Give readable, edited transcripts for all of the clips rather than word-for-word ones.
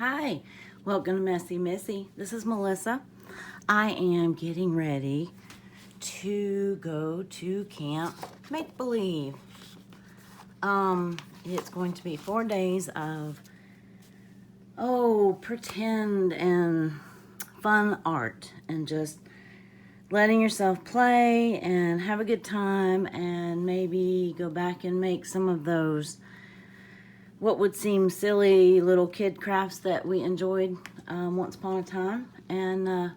Hi, welcome to Messy Missy. This is Melissa. I am getting ready to go to camp Make Believe. It's going to be 4 days of pretend and fun art and just letting yourself play and have a good time and maybe go back and make some of those what would seem silly little kid crafts that we enjoyed once upon a time. And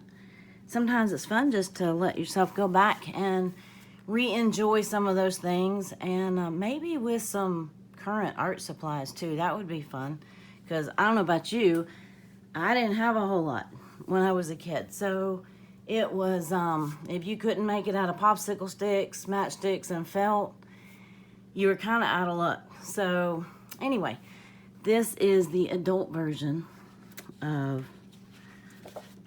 sometimes it's fun just to let yourself go back and re-enjoy some of those things, and maybe with some current art supplies too. That would be fun, because I don't know about you, I didn't have a whole lot when I was a kid. So it was, if you couldn't make it out of popsicle sticks, matchsticks, and felt, you were kind of out of luck. So anyway, this is the adult version of,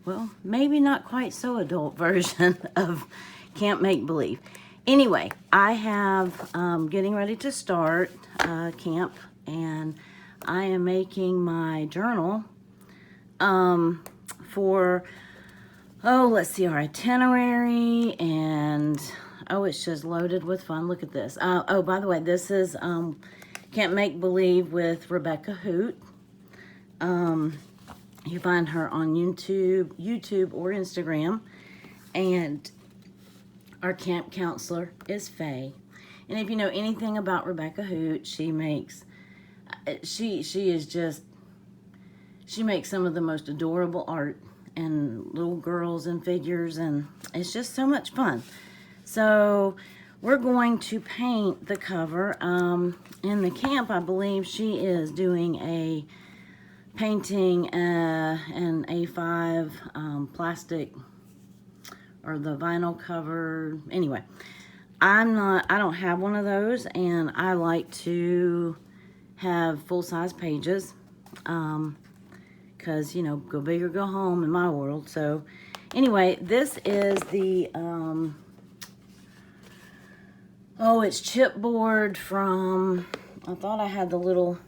well, maybe not quite so adult version of Camp Make Believe. Anyway, I have getting ready to start camp, and I am making my journal for, let's see, our itinerary, and it's just loaded with fun. Look at this. By the way, this is Camp Make Believe with Rebecca Hoot. You find her on YouTube or Instagram, and our camp counselor is Faye. And if you know anything about Rebecca Hoot, she makes some of the most adorable art and little girls and figures, and it's just so much fun. So we're going to paint the cover. In the camp, I believe she is doing a painting an A5 plastic, or the vinyl cover. Anyway, I don't have one of those, and I like to have full-size pages, because, you know, go big or go home in my world. So anyway, this is the it's chipboard from, I thought I had the little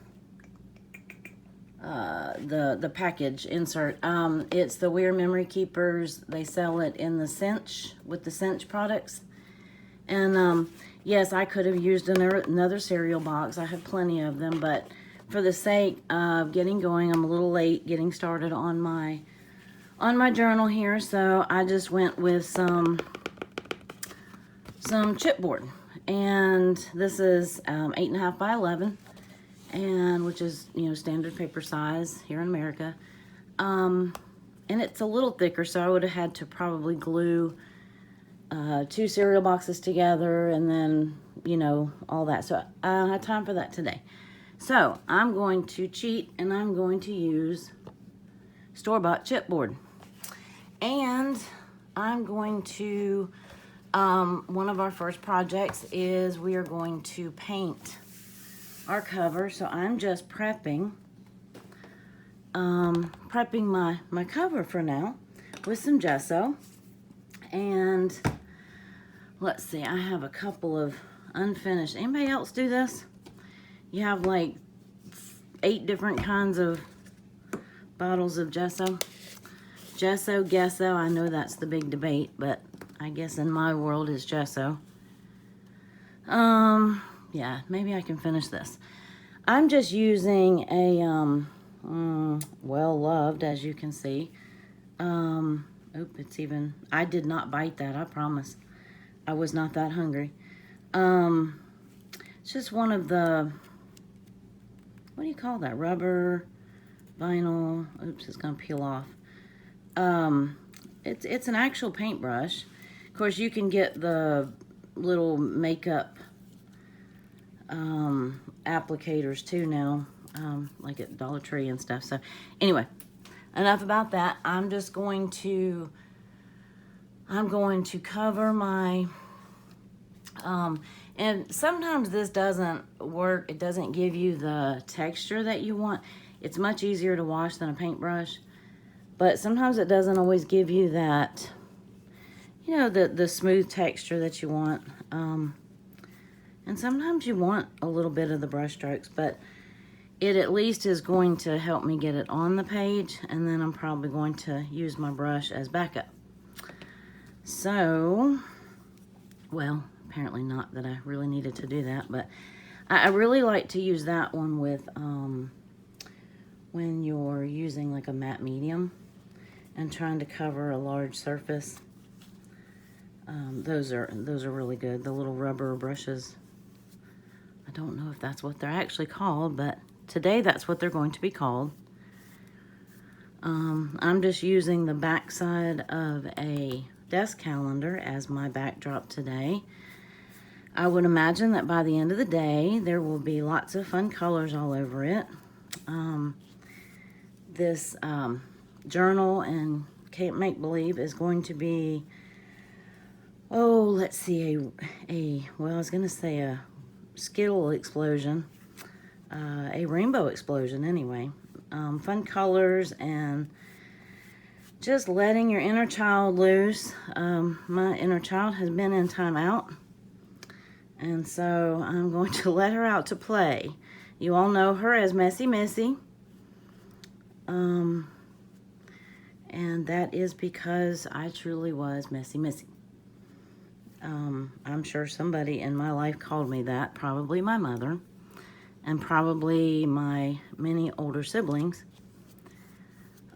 the package insert. It's the We're Memory Keepers. They sell it in the cinch, with the cinch products. And yes, I could have used another cereal box. I have plenty of them, but for the sake of getting going, I'm a little late getting started on my journal here, so I just went with some chipboard. And this is 8.5 by 11, and which is, you know, standard paper size here in America. And it's a little thicker, so I would have had to probably glue 2 cereal boxes together, and then, you know, all that. So I don't have time for that today. So I'm going to cheat, and I'm going to use store-bought chipboard. And I'm going to, one of our first projects is we are going to paint our cover. So I'm just prepping my cover for now with some gesso. And let's see, I have a couple of unfinished. Anybody else do this? You have like 8 different kinds of bottles of gesso. Gesso, gesso, I know that's the big debate, but I guess in my world is gesso. Yeah, maybe I can finish this. I'm just using a, well-loved, as you can see. I did not bite that, I promise. I was not that hungry. It's just one of the, what do you call that? Rubber, vinyl, oops, it's gonna peel off. It's an actual paintbrush. Of course, you can get the little makeup applicators too now, like at Dollar Tree and stuff. So anyway, enough about that. I'm going to cover my, and sometimes this doesn't work. It doesn't give you the texture that you want. It's much easier to wash than a paintbrush, but sometimes it doesn't always give you that, you know, the smooth texture that you want. And sometimes you want a little bit of the brush strokes, but it at least is going to help me get it on the page, and then I'm probably going to use my brush as backup. So, well, apparently not that I really needed to do that, but I really like to use that one with when you're using like a matte medium and trying to cover a large surface. Those are really good. The little rubber brushes. I don't know if that's what they're actually called, but today that's what they're going to be called. I'm just using the back side of a desk calendar as my backdrop today. I would imagine that by the end of the day there will be lots of fun colors all over it. This journal and make believe is going to be, oh, let's see, well, I was gonna say a Skittle explosion, a rainbow explosion anyway. Fun colors and just letting your inner child loose. My inner child has been in timeout, and so I'm going to let her out to play. You all know her as Messy Missy. And that is because I truly was Messy Missy. I'm sure somebody in my life called me that, probably my mother, and probably my many older siblings.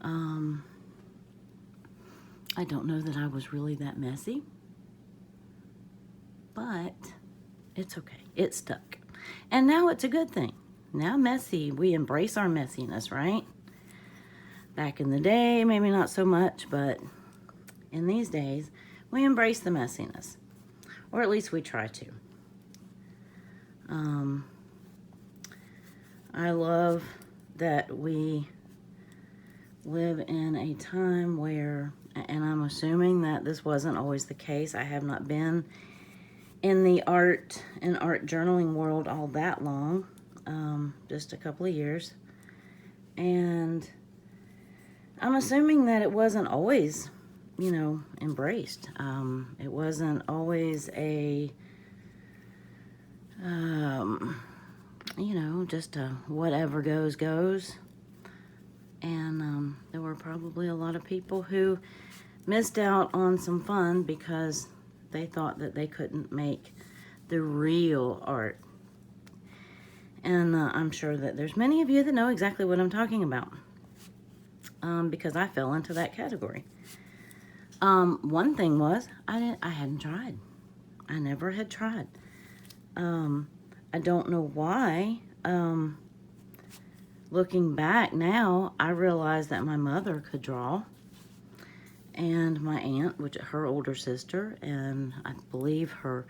I don't know that I was really that messy, but it's okay. It stuck. And now it's a good thing. Now messy, we embrace our messiness, right? Back in the day, maybe not so much, but in these days, we embrace the messiness. Or at least we try to. I love that we live in a time where, and I'm assuming that this wasn't always the case. I have not been in the art and art journaling world all that long, just a couple of years. And I'm assuming that it wasn't always, you know, embraced. It wasn't always a, you know, just a whatever goes, goes. And there were probably a lot of people who missed out on some fun because they thought that they couldn't make the real art. And I'm sure that there's many of you that know exactly what I'm talking about, because I fell into that category. One thing was I hadn't tried. I never had tried. I don't know why. Looking back now, I realized that my mother could draw, and my aunt, which her older sister, and I believe her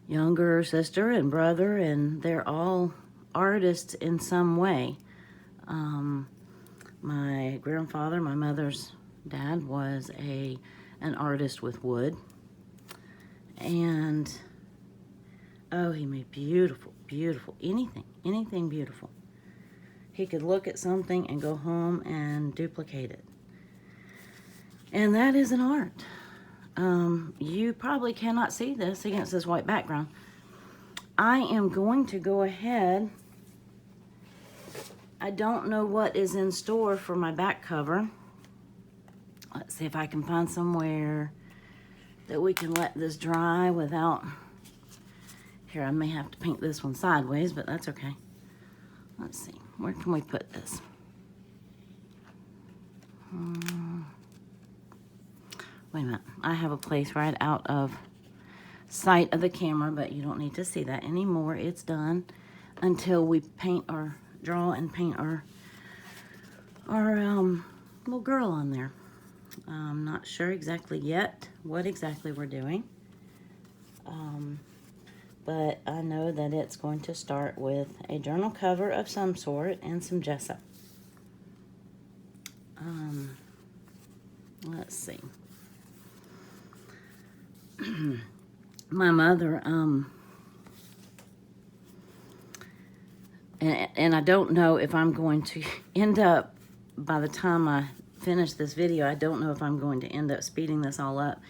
younger sister and brother, and they're all artists in some way. My grandfather, my mother's dad, was an artist with wood, and oh, he made beautiful anything beautiful. He could look at something and go home and duplicate it, and that is an art. You probably cannot see this against this white background. I am going to go ahead. I don't know what is in store for my back cover. Let's see if I can find somewhere that we can let this dry without... Here, I may have to paint this one sideways, but that's okay. Let's see, where can we put this? Wait a minute, I have a place right out of sight of the camera, but you don't need to see that anymore. It's done until we paint or draw and paint our little girl on there. I'm not sure exactly yet what exactly we're doing, but I know that it's going to start with a journal cover of some sort and some gesso. Let's see. My mother, and I don't know if I'm going to end up, by the time I finish this video, I don't know if I'm going to end up speeding this all up.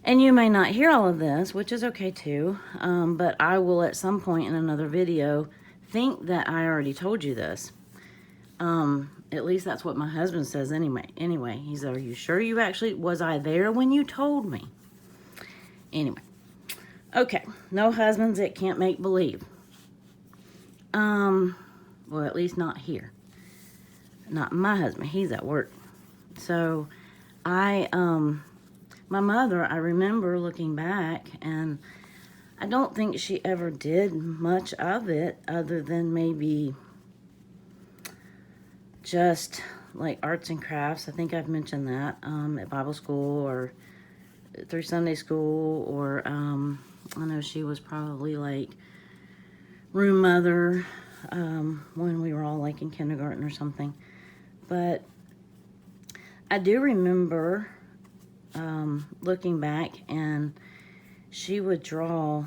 And you may not hear all of this, which is okay too, but I will at some point in another video think that I already told you this. At least that's what my husband says anyway. He's, are you sure you actually, was I there when you told me? Anyway. Okay. No husbands that can't make believe. Well, at least not here. Not my husband. He's at work. So, my mother, I remember looking back, and I don't think she ever did much of it other than maybe just like arts and crafts. I think I've mentioned that at Bible school or through Sunday school, or I know she was probably like room mother when we were all like in kindergarten or something. But I do remember looking back, and she would draw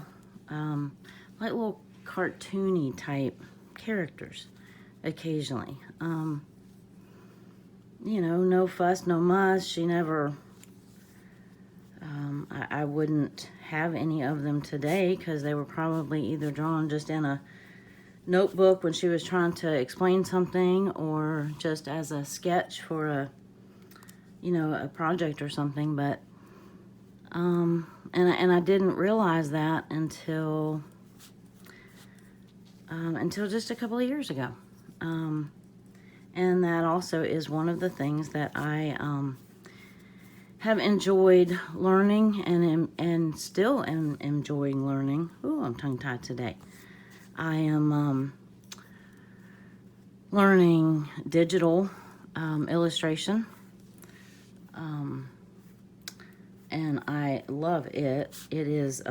like little cartoony type characters occasionally. You know, no fuss, no muss. She never, I wouldn't have any of them today because they were probably either drawn just in a notebook when she was trying to explain something, or just as a sketch for a, you know, a project or something. But and I didn't realize that until just a couple of years ago. And that also is one of the things that I have enjoyed learning, and still am enjoying learning. Ooh, I'm tongue-tied today. I am learning digital illustration, and I love it. It is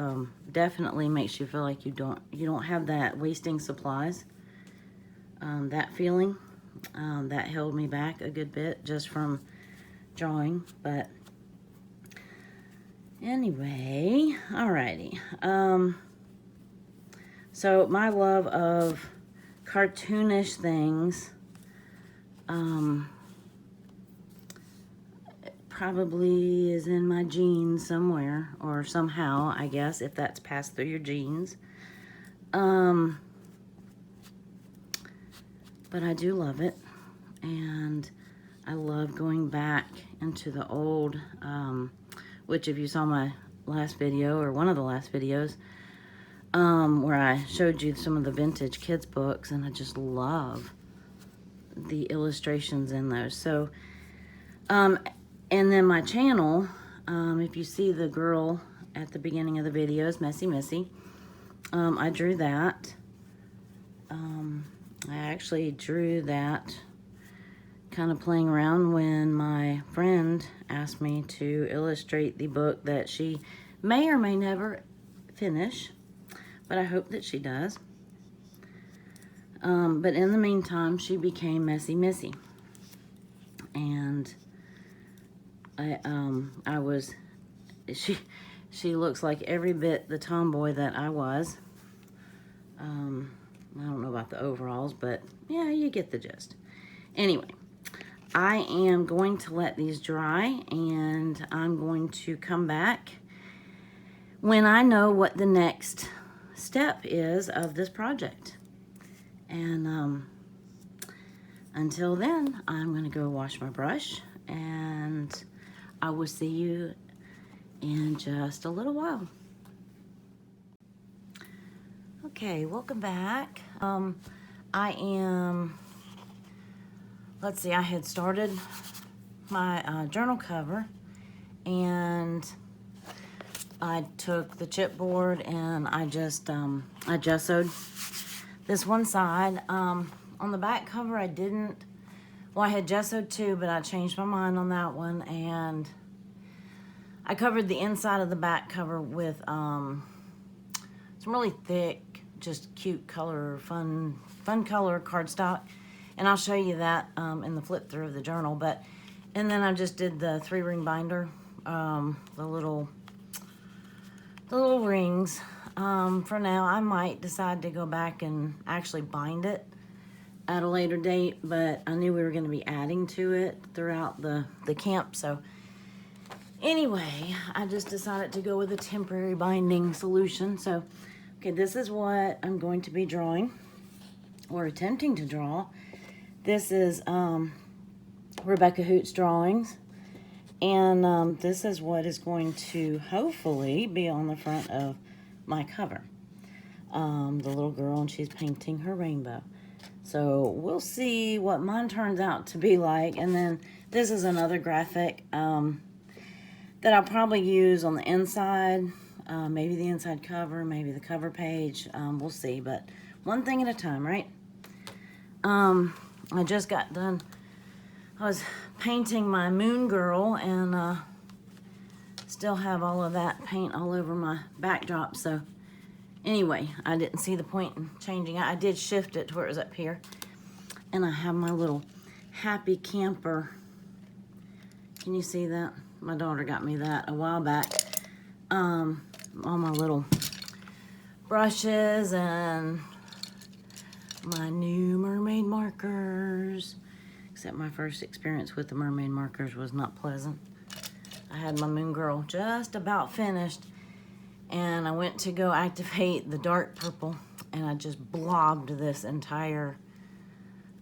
definitely makes you feel like you don't have that wasting supplies. That feeling that held me back a good bit just from drawing. But anyway, alrighty. So my love of cartoonish things probably is in my genes somewhere, or somehow, I guess, if that's passed through your genes. But I do love it, and I love going back into the old, which if you saw my last video, or one of the last videos, where I showed you some of the vintage kids books, and I just love the illustrations in those. So, and then my channel, if you see the girl at the beginning of the videos, Messy Missy, I drew that. I actually drew that kind of playing around when my friend asked me to illustrate the book that she may or may never finish, but I hope that she does. But in the meantime, she became Messy Missy, and she looks like every bit the tomboy that I was. I don't know about the overalls, but yeah, you get the gist. Anyway, I am going to let these dry, and I'm going to come back when I know what the next step is of this project. And until then, I'm going to go wash my brush, and I will see you in just a little while. Okay, welcome back. I am, let's see, I had started my journal cover, and I took the chipboard and I just, I gessoed this one side. On the back cover, I didn't, well, I had gessoed too, but I changed my mind on that one, and I covered the inside of the back cover with some really thick, just cute color, fun color cardstock, and I'll show you that in the flip through of the journal. But and then I just did the 3-ring binder, the little rings. For now, I might decide to go back and actually bind it at a later date, but I knew we were going to be adding to it throughout the camp. So anyway, I just decided to go with a temporary binding solution. So okay, this is what I'm going to be drawing. or attempting to draw. This is Rebecca Hoot's drawings. And this is what is going to hopefully be on the front of my cover. The little girl, and she's painting her rainbow. So we'll see what mine turns out to be like. And then this is another graphic that I'll probably use on the inside. Maybe the inside cover, maybe the cover page. We'll see, but one thing at a time, right? I just got done. I was painting my moon girl, and still have all of that paint all over my backdrop. So anyway, I didn't see the point in changing it. I did shift it to where it was up here. And I have my little happy camper. Can you see that? My daughter got me that a while back. All my little brushes and my new mermaid markers. Except my first experience with the mermaid markers was not pleasant. I had my moon girl just about finished, and I went to go activate the dark purple, and I just blobbed this entire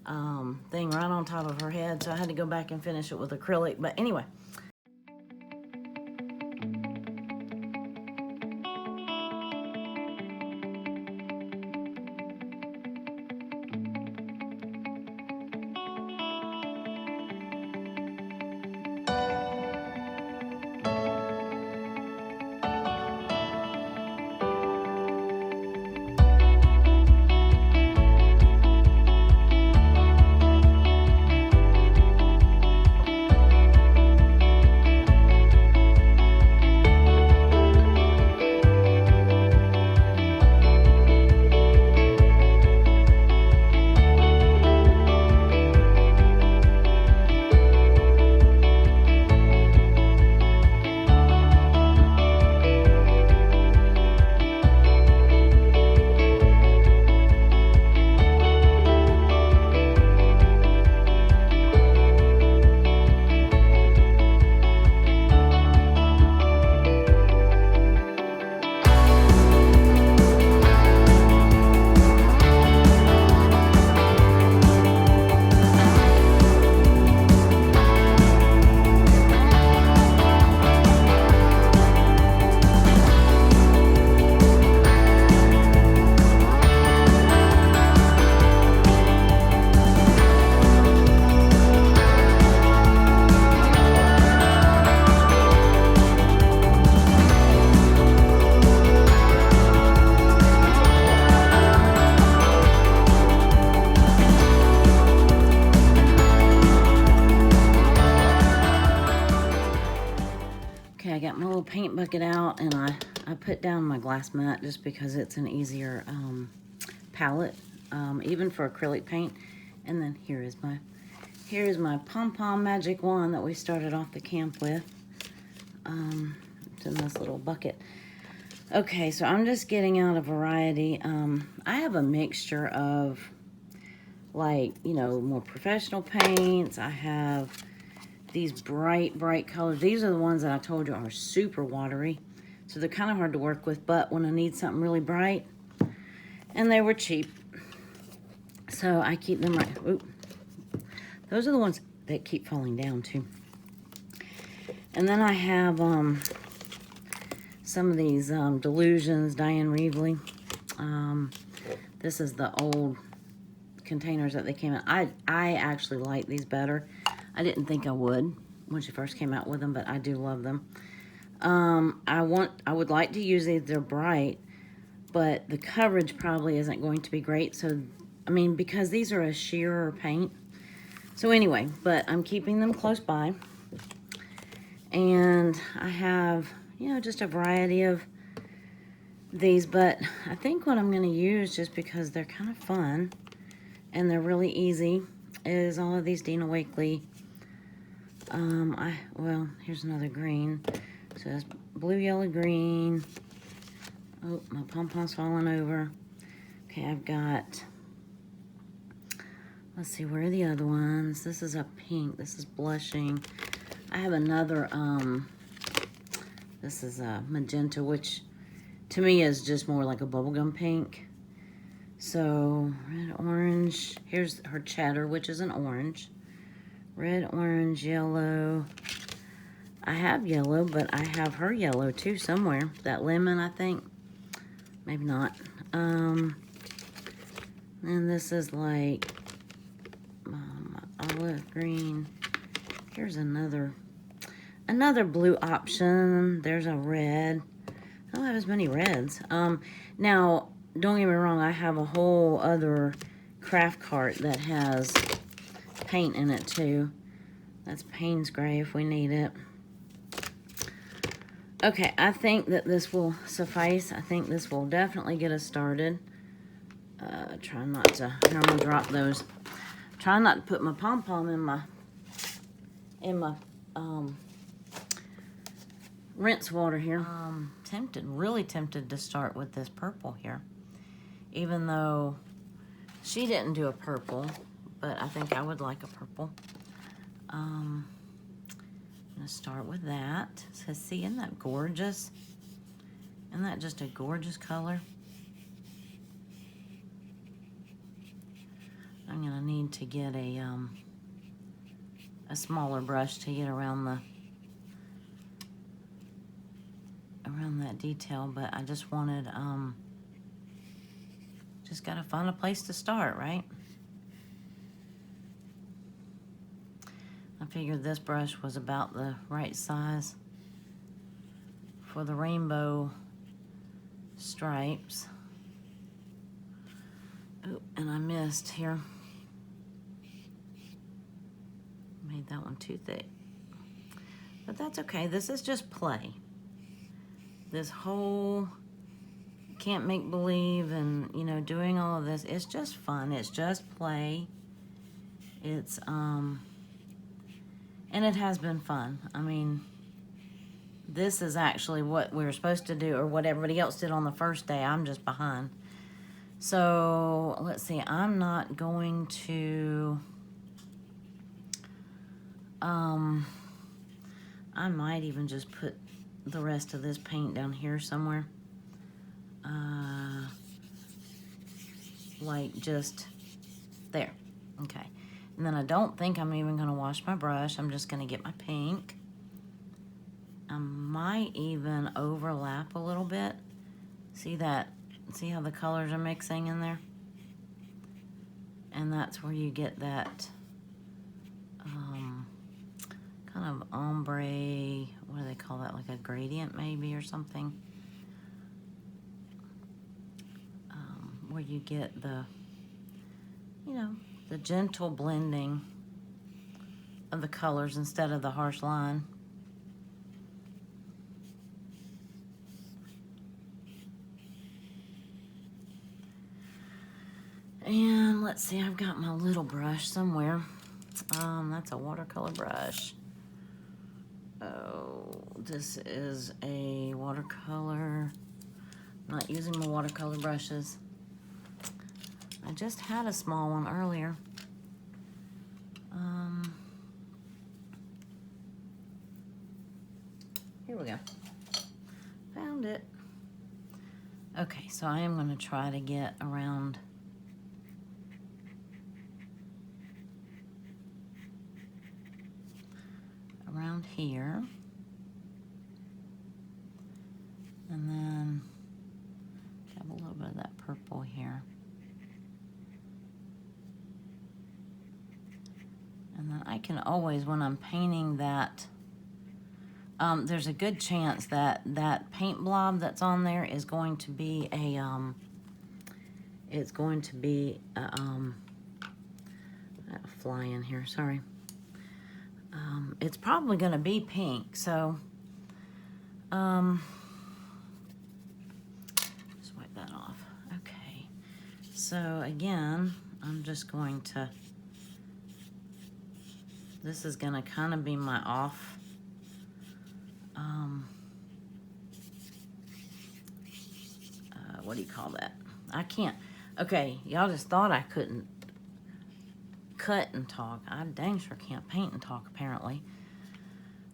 thing right on top of her head, so I had to go back and finish it with acrylic. But anyway. I got my little paint bucket out, and I put down my glass mat just because it's an easier palette, even for acrylic paint. And then here is my pom-pom magic wand that we started off the camp with. It's in this little bucket. Okay, so I'm just getting out a variety. I have a mixture of, like, you know, more professional paints. I have these bright colors. These are the ones that I told you are super watery, so they're kind of hard to work with, but when I need something really bright, and they were cheap, so I keep them right. Oop. Those are the ones that keep falling down too. And then I have some of these Delusions, Diane Reevely. This is the old containers that they came in. I actually like these better. I didn't think I would when she first came out with them, but I do love them. I would like to use these. They're bright, but the coverage probably isn't going to be great. So, I mean, because these are a sheer paint. So anyway, but I'm keeping them close by. And I have, you know, just a variety of these, but I think what I'm going to use, just because they're kind of fun and they're really easy, is all of these Dina Wakley. Well, here's another green. So it's blue, yellow, green. Oh, my pom-pom's falling over. Okay, I've got, let's see, where are the other ones? This is a pink. This is blushing. I have another, this is a magenta, which to me is just more like a bubblegum pink. So, red, orange. Here's her cheddar, which is an orange. Red, orange, yellow. I have yellow, but I have her yellow too somewhere. That lemon, I think. Maybe not. And this is like olive green. Here's another blue option. There's a red. I don't have as many reds. Now, don't get me wrong, I have a whole other craft cart that has paint in it too. That's Payne's Gray if we need it. Okay, I think that this will suffice. I think this will definitely get us started. Try not to, here I'm gonna drop those. Try not to put my pom-pom in my rinse water here. Really tempted to start with this purple here. Even though she didn't do a purple, but I think I would like a purple. I'm gonna start with that. So see, isn't that gorgeous? Isn't that just a gorgeous color? I'm gonna need to get a smaller brush to get around that detail, but I just wanted, just gotta find a place to start, right? I figured this brush was about the right size for the rainbow stripes. Oh, and I missed here. Made that one too thick. But that's okay. This is just play. This whole can't make believe and, you know, doing all of this, it's just fun. It's just play. It's, and it has been fun. I mean, this is actually what we were supposed to do, or what everybody else did on the first day. I'm just behind. So, let's see. I'm not going to, I might even just put the rest of this paint down here somewhere. Like just there. Okay. And then I don't think I'm even going to wash my brush. I'm just going to get my pink. I might even overlap a little bit. See that? See how the colors are mixing in there? And that's where you get that kind of ombre, what do they call that? Like a gradient maybe or something. Where you get the, you know, the gentle blending of the colors instead of the harsh line. And let's see, I've got my little brush somewhere. That's a watercolor brush. Oh, this is a watercolor. I'm not using my watercolor brushes. I just had a small one earlier. Here we go. Found it. Okay, so I am going to try to get around here. And then have a little bit of that purple here. And then I can always, when I'm painting that, there's a good chance that that paint blob that's on there is going to be a, it's going to be a fly in here, sorry. It's probably going to be pink, so, just wipe that off. Okay, so again, I'm just going to, this is going to kind of be my off, what do you call that? I can't, okay, y'all just thought I couldn't cut and talk. I dang sure can't paint and talk, apparently.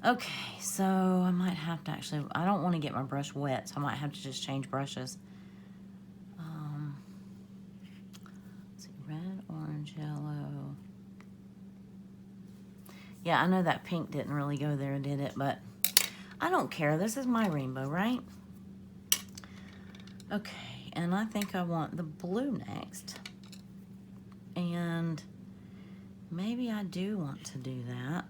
Okay, so I might have to actually, I don't want to get my brush wet, so I might have to just change brushes. Yeah, I know that pink didn't really go there, did it? But I don't care. This is my rainbow, right? Okay, and I think I want the blue next. And maybe I do want to do that.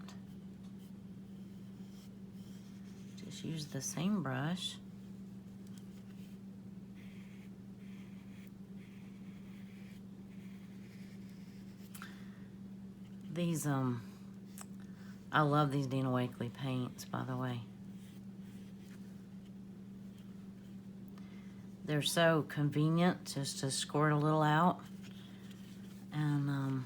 Just use the same brush. These, I love these Dina Wakley paints, by the way. They're so convenient just to squirt a little out. And,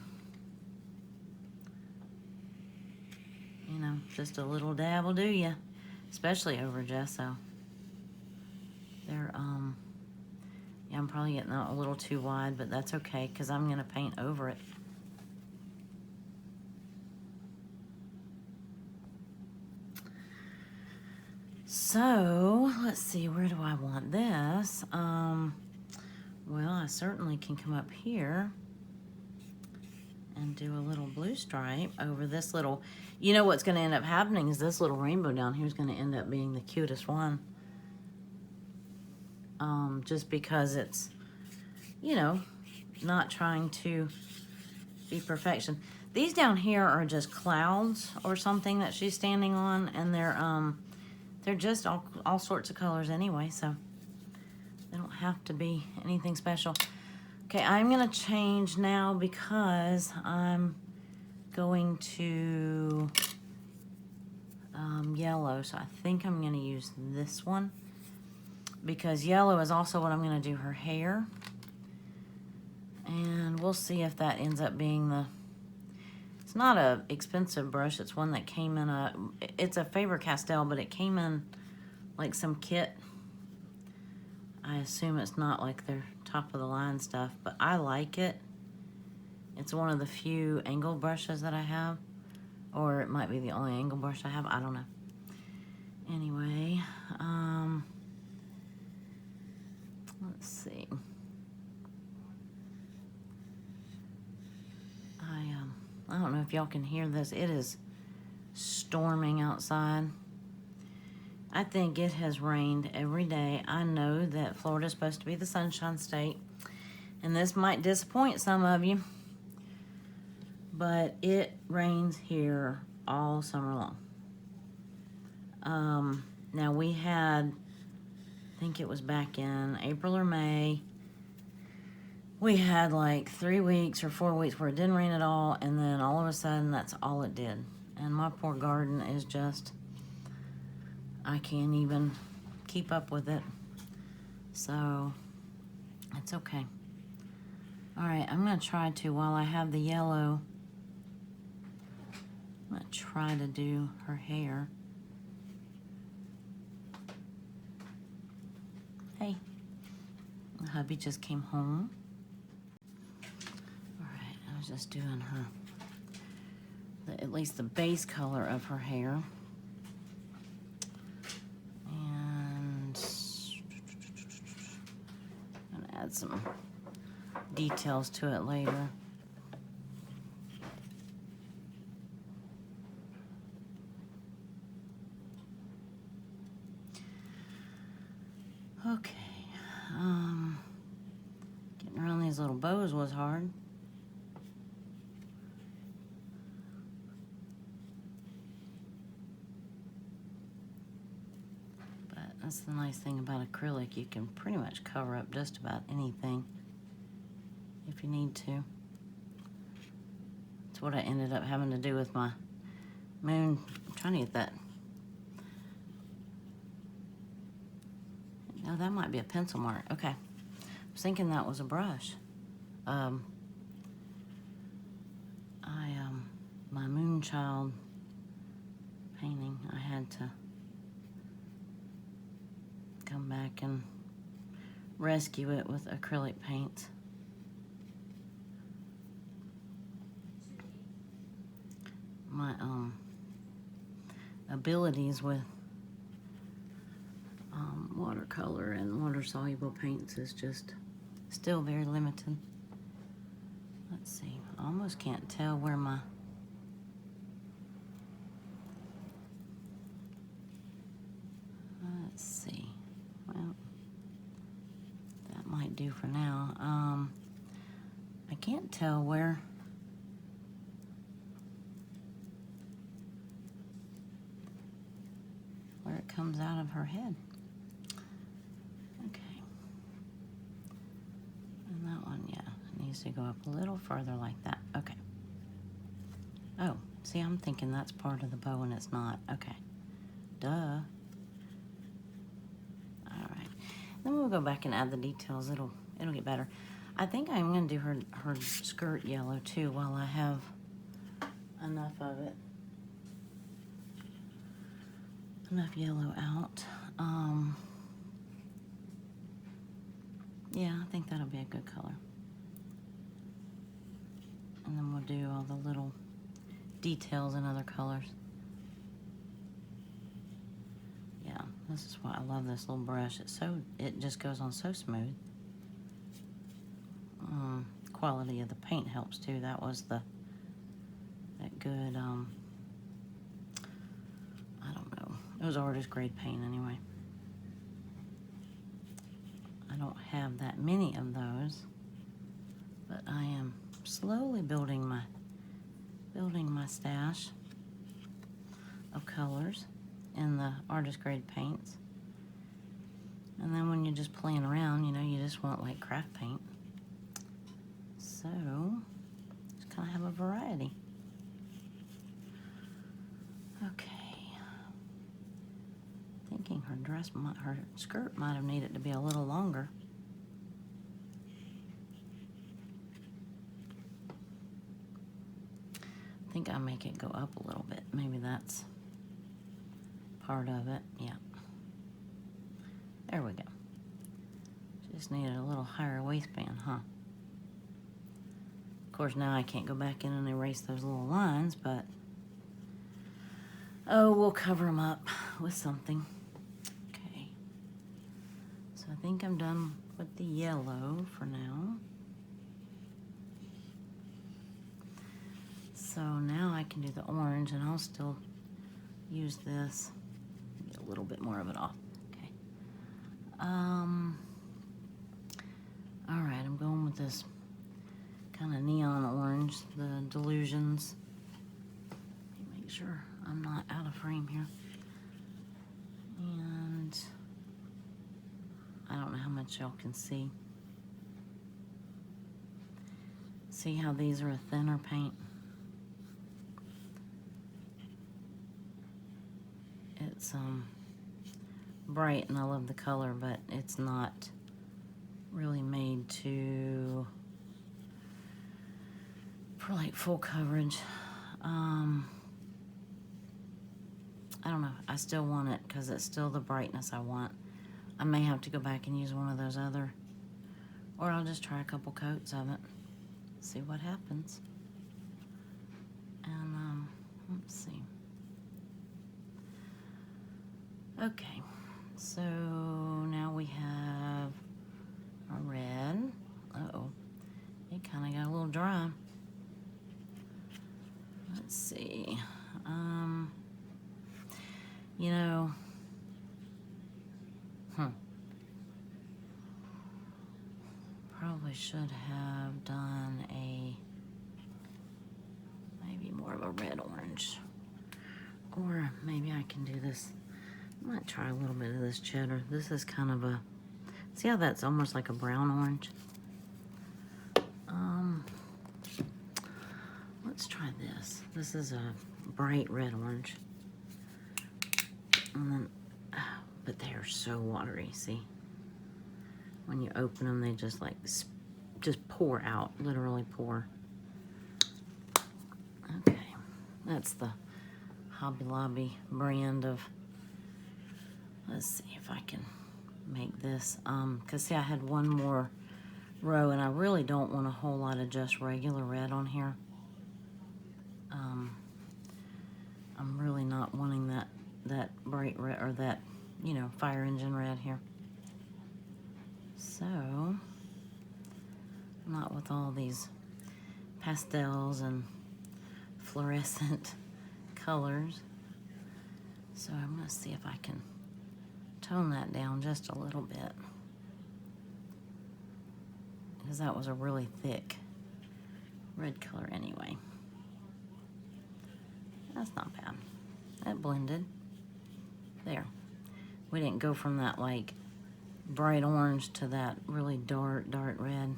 you know, just a little dab will do you, especially over gesso. They're, yeah, I'm probably getting that a little too wide, but that's okay because I'm going to paint over it. So, let's see, where do I want this? Well, I certainly can come up here and do a little blue stripe over this little, you know what's going to end up happening is this little rainbow down here is going to end up being the cutest one. Just because it's, you know, not trying to be perfection. These down here are just clouds or something that she's standing on, and they're just all sorts of colors anyway, so they don't have to be anything special. Okay, I'm gonna change now because I'm going to yellow, so I think I'm gonna use this one because yellow is also what I'm gonna do her hair. And we'll see if that ends up being the, it's not a expensive brush, it's one that came in it's a Faber-Castell, but it came in like some kit. I assume it's not like their top of the line stuff, but I like it. It's one of the few angle brushes that I have, or it might be the only angle brush I have, I don't know. Anyway, let's see. I don't know if y'all can hear this. It is storming outside. I think it has rained every day. I know that Florida's supposed to be the sunshine state, and this might disappoint some of you, but it rains here all summer long. Now we had, I think it was back in April or May, we had like 3 weeks or 4 weeks where it didn't rain at all, and then all of a sudden that's all it did. And my poor garden is just, I can't even keep up with it. So, it's okay. Alright, I'm going to try to, while I have the yellow, I'm going to try to do her hair. Hey, my hubby just came home. Alright, I was just doing her, at least the base color of her hair. And I'm going to add some details to it later. Okay, getting around these little bows was hard. But that's the nice thing about acrylic, you can pretty much cover up just about anything if you need to. That's what I ended up having to do with my moon. I'm trying to get that. Oh, that might be a pencil mark. Okay. I was thinking that was a brush. My Moonchild painting, I had to come back and rescue it with acrylic paint. My abilities with watercolor and water-soluble paints is just still very limited. Let's see, I almost can't tell where my Let's see. Well, that might do for now. I can't tell where it comes out of her head. Okay. And that one, yeah, it needs to go up a little further like that. Okay. Oh, see, I'm thinking that's part of the bow and it's not. Okay. Duh. Alright. Then we'll go back and add the details. It'll get better. I think I'm going to do her skirt yellow too while I have enough of it. Enough yellow out. Yeah, I think that'll be a good color. And then we'll do all the little details in other colors. Yeah, this is why I love this little brush. It just goes on so smooth. Quality of the paint helps too. That was that good, I don't know. It was artist grade paint anyway. I don't have that many of those, but I am slowly building my stash of colors in the artist grade paints. And then when you're just playing around, you know, you just want like craft paint. So, just kind of have a variety. Okay. Thinking her skirt might have needed to be a little longer. I think I'll make it go up a little bit. Maybe that's part of it. Yeah. There we go. Just needed a little higher waistband, huh? Of course, now I can't go back in and erase those little lines, but oh, we'll cover them up with something. Okay. So I think I'm done with the yellow for now. So now I can do the orange, and I'll still use this. Get a little bit more of it off. Okay. All right, I'm going with this kind of neon orange, the Delusions. Let me make sure I'm not out of frame here. And I don't know how much y'all can see. See how these are a thinner paint? It's bright and I love the color, but it's not really made for like full coverage. I don't know. I still want it because it's still the brightness I want. I may have to go back and use one of those other, or I'll just try a couple coats of it, see what happens. And let's see. Okay, so now we have our red. Uh-oh, it kind of got a little dry. Let's see. You know, probably should have done maybe more of a red orange. Or maybe I can do this. I might try a little bit of this cheddar. This is kind of a, see how that's almost like a brown orange? Let's try this. This is a bright red orange. And then, but they are so watery, see? When you open them, they just like, just pour out, literally pour. Okay, that's the Hobby Lobby brand of, let's see if I can make this, because see I had one more row and I really don't want a whole lot of just regular red on here. I'm really not wanting that bright red, or that, you know, fire engine red here. So, not with all these pastels and fluorescent colors. So I'm gonna see if I can tone that down just a little bit, because that was a really thick red color anyway. That's not bad. That blended. There. We didn't go from that like bright orange to that really dark red.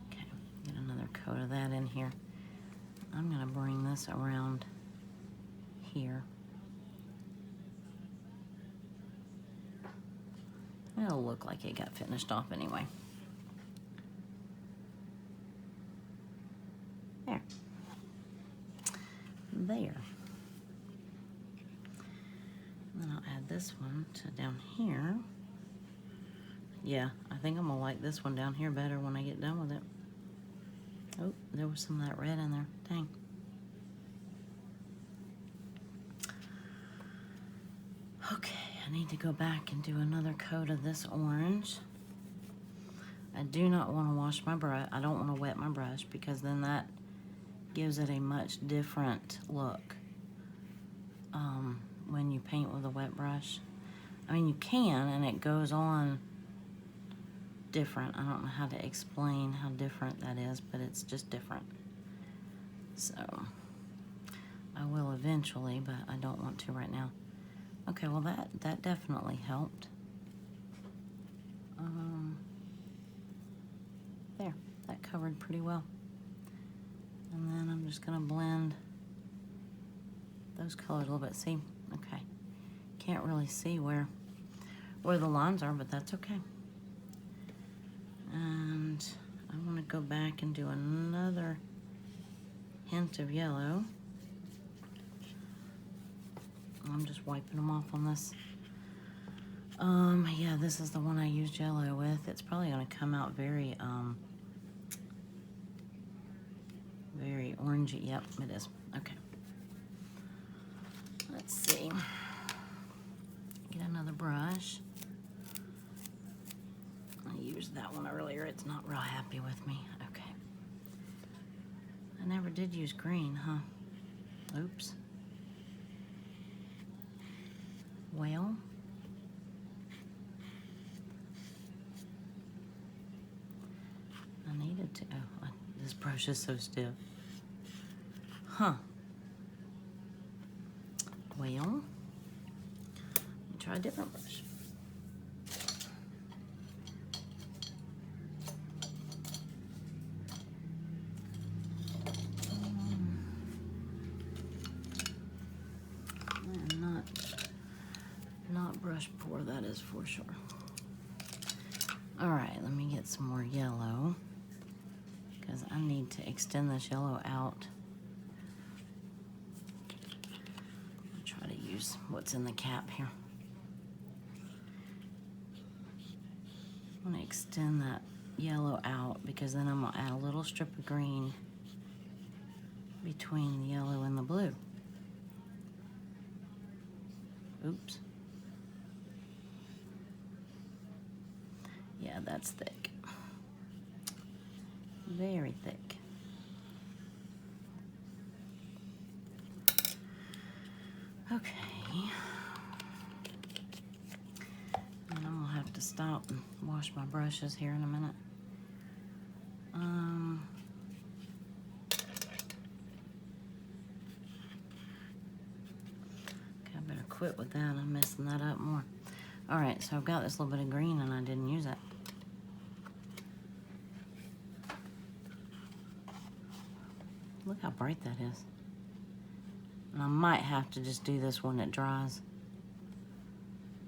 Okay, get another coat of that in here. I'm gonna bring this around here. It'll look like it got finished off anyway. There. There. And then I'll add this one to down here. Yeah, I think I'm gonna like this one down here better when I get done with it. Oh, there was some of that red in there. Dang. Okay, I need to go back and do another coat of this orange. I do not want to wash my brush. I don't want to wet my brush, because then that gives it a much different look when you paint with a wet brush. I mean, you can, and it goes on different. I don't know how to explain how different that is, but it's just different. So I will eventually, but I don't want to right now. Okay, well that definitely helped. There, that covered pretty well. And then I'm just gonna blend those colors a little bit. See, okay, can't really see where the lines are, but that's okay. And I want to go back and do another hint of yellow. I'm just wiping them off on this. Yeah, this is the one I used yellow with. It's probably going to come out very very orangey. Yep, it is. Okay. Let's see. Get another brush. I used that one earlier. It's not real happy with me. Okay. I never did use green, huh? Oops. Well, I needed to. Oh, this brush is so stiff. Huh. Well, let me try a different brush. Not brush poor, that is for sure. All right, let me get some more yellow, because I need to extend this yellow out. I'll try to use what's in the cap here. I'm gonna extend that yellow out, because then I'm gonna add a little strip of green between the yellow and the blue. Oops. Yeah, that's thick. Very thick. Okay. And I'm gonna have to stop and wash my brushes here in a minute. Okay, I better quit with that. I'm messing that up more. All right, so I've got this little bit of green and I didn't use it. Look how bright that is. And I might have to just do this when it dries.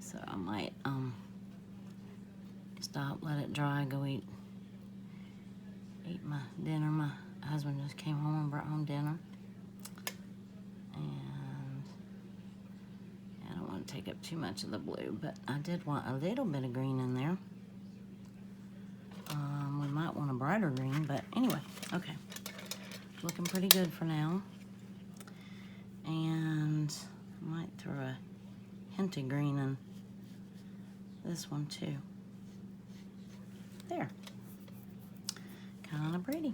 So I might stop, let it dry, go eat my dinner. My husband just came home and brought home dinner. And I don't want to take up too much of the blue, but I did want a little bit of green in there. We might want a brighter green, but anyway, okay. Looking pretty good for now. And I might throw a hint of green in this one too. There. Kind of pretty.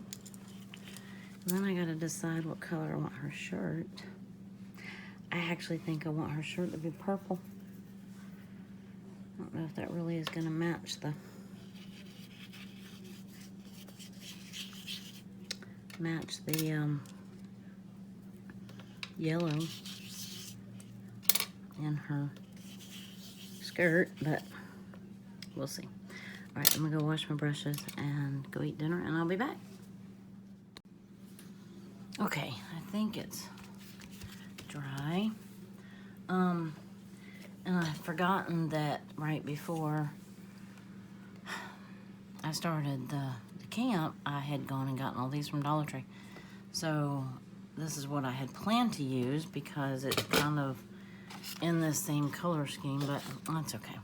And then I gotta decide what color I want her shirt. I actually think I want her shirt to be purple. I don't know if that really is going to match the yellow in her skirt, but we'll see. All right, I'm gonna go wash my brushes and go eat dinner, and I'll be back. Okay, I think it's dry. And I've forgotten that right before I started the camp, I had gone and gotten all these from Dollar Tree. So this is what I had planned to use because it's kind of in this same color scheme, but that's okay.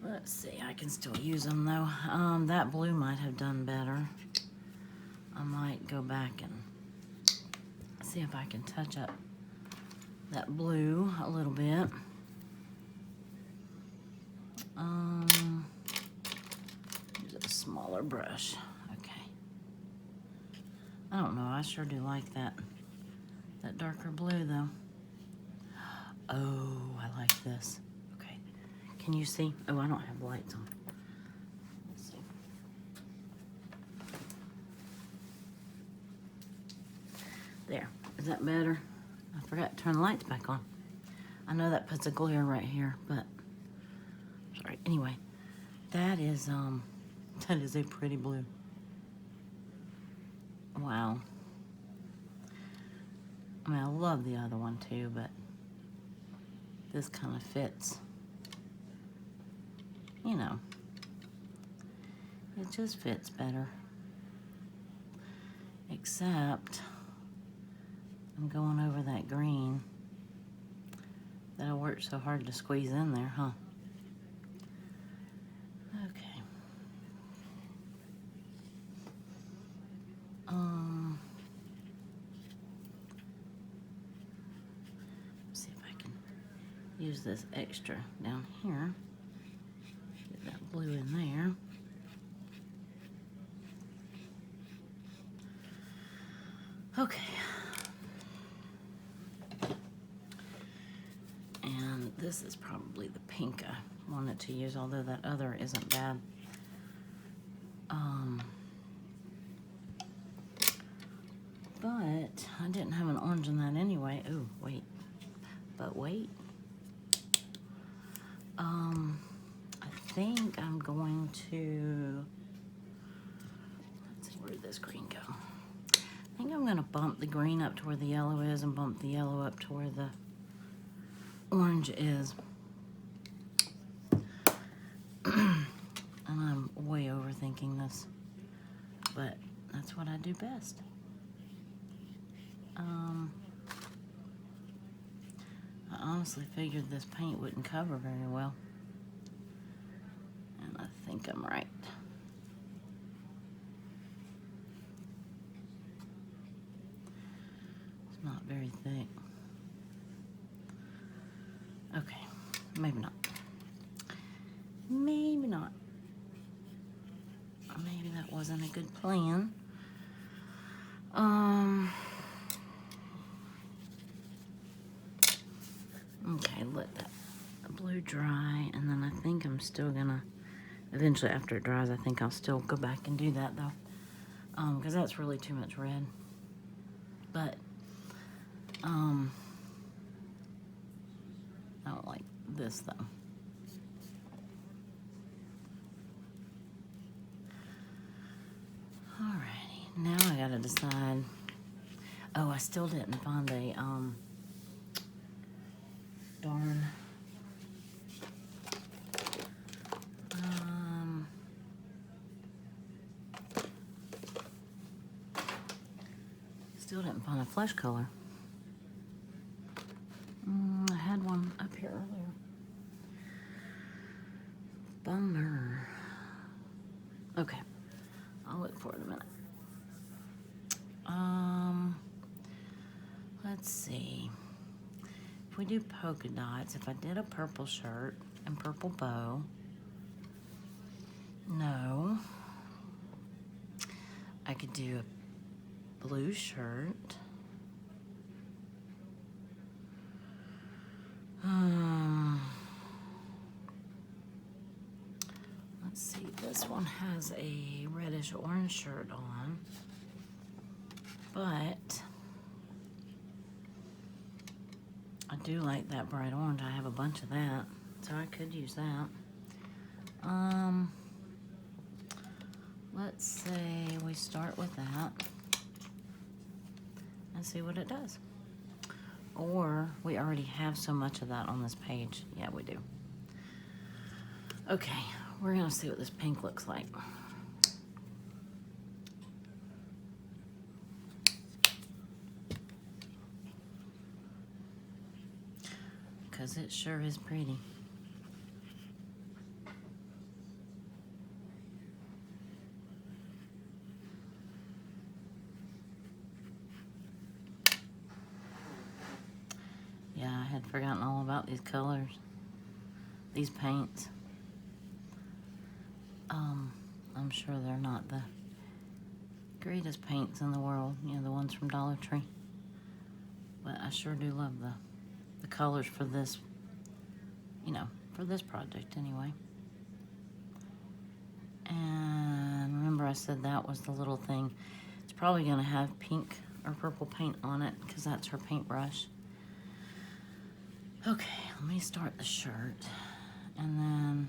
Let's see, I can still use them though. That blue might have done better. I might go back and see if I can touch up that blue a little bit. Use a smaller brush. Okay. I don't know, I sure do like that darker blue though. Oh, I like this. Okay. Can you see? Oh, I don't have lights on. Let's see. There. Is that better? I forgot to turn the lights back on. I know that puts a glare right here, but sorry. Anyway, that is a pretty blue. Wow. I mean, I love the other one too, but this kind of fits. You know, it just fits better. Except I'm going over that green that I worked so hard to squeeze in there, huh? Okay. See if I can use this extra down here. Get that blue in there. Okay. And this is probably the pink I wanted to use, although that other isn't bad. But I didn't have an orange in that anyway. Oh, wait. But wait. I think I'm going to, let's see, where did this green go? I think I'm gonna bump the green up to where the yellow is and bump the yellow up to where the orange is. And I'm way overthinking this, but that's what I do best. I honestly figured this paint wouldn't cover very well, and I think I'm right. It's not very thick. Okay, maybe not. Maybe not. Maybe that wasn't a good plan. Okay, let that blue dry, and then I think I'm still gonna, eventually after it dries, I think I'll still go back and do that though, because that's really too much red. But, I don't like this though. Alrighty, now I gotta decide. Oh, I still didn't find a, darn. Still didn't find a flesh color. I had one up here earlier. Bummer. Okay, I'll look for it in a minute. Let's see. If we do polka dots, if I did a purple shirt and purple bow, no. I could do a blue shirt. Let's see, this one has a reddish orange shirt on, but I do like that bright orange. I have a bunch of that, so I could use that. Let's say we start with that and see what it does. Or we already have so much of that on this page. Yeah, we do. Okay, we're gonna see what this pink looks like. Because it sure is pretty. Yeah, I had forgotten all about these colors, these paints. I'm sure they're not the greatest paints in the world, you know, the ones from Dollar Tree. But I sure do love the colors for this, you know, for this project anyway. And remember I said that was the little thing. It's probably gonna have pink or purple paint on it because that's her paintbrush. Okay, let me start the shirt. And then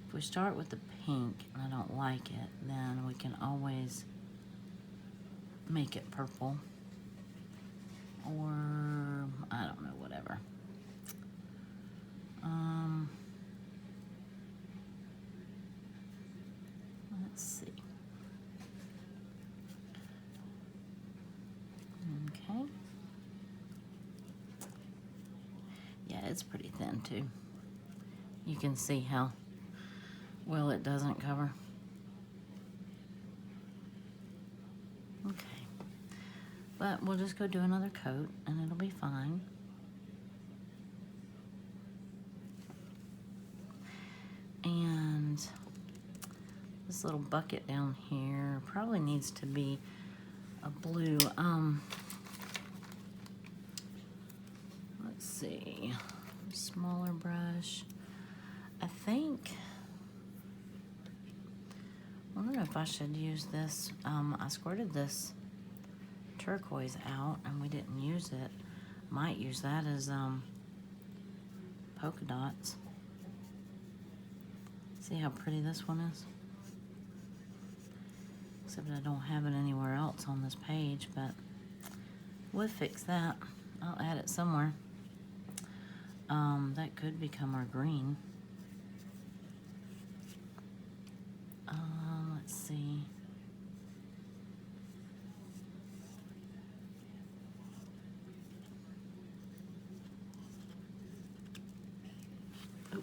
if we start with the pink and I don't like it, then we can always make it purple. Or, I don't know, whatever. Let's see. Okay. Yeah, it's pretty thin too. You can see how well it doesn't cover. Okay. But we'll just go do another coat and it'll be fine. And this little bucket down here probably needs to be a blue. Let's see, smaller brush. I think, I don't know if I should use this. I squirted this turquoise out and we didn't use it. Might use that as polka dots. See how pretty this one is? Except I don't have it anywhere else on this page, but we'll fix that. I'll add it somewhere. That could become our green. Let's see. Oh.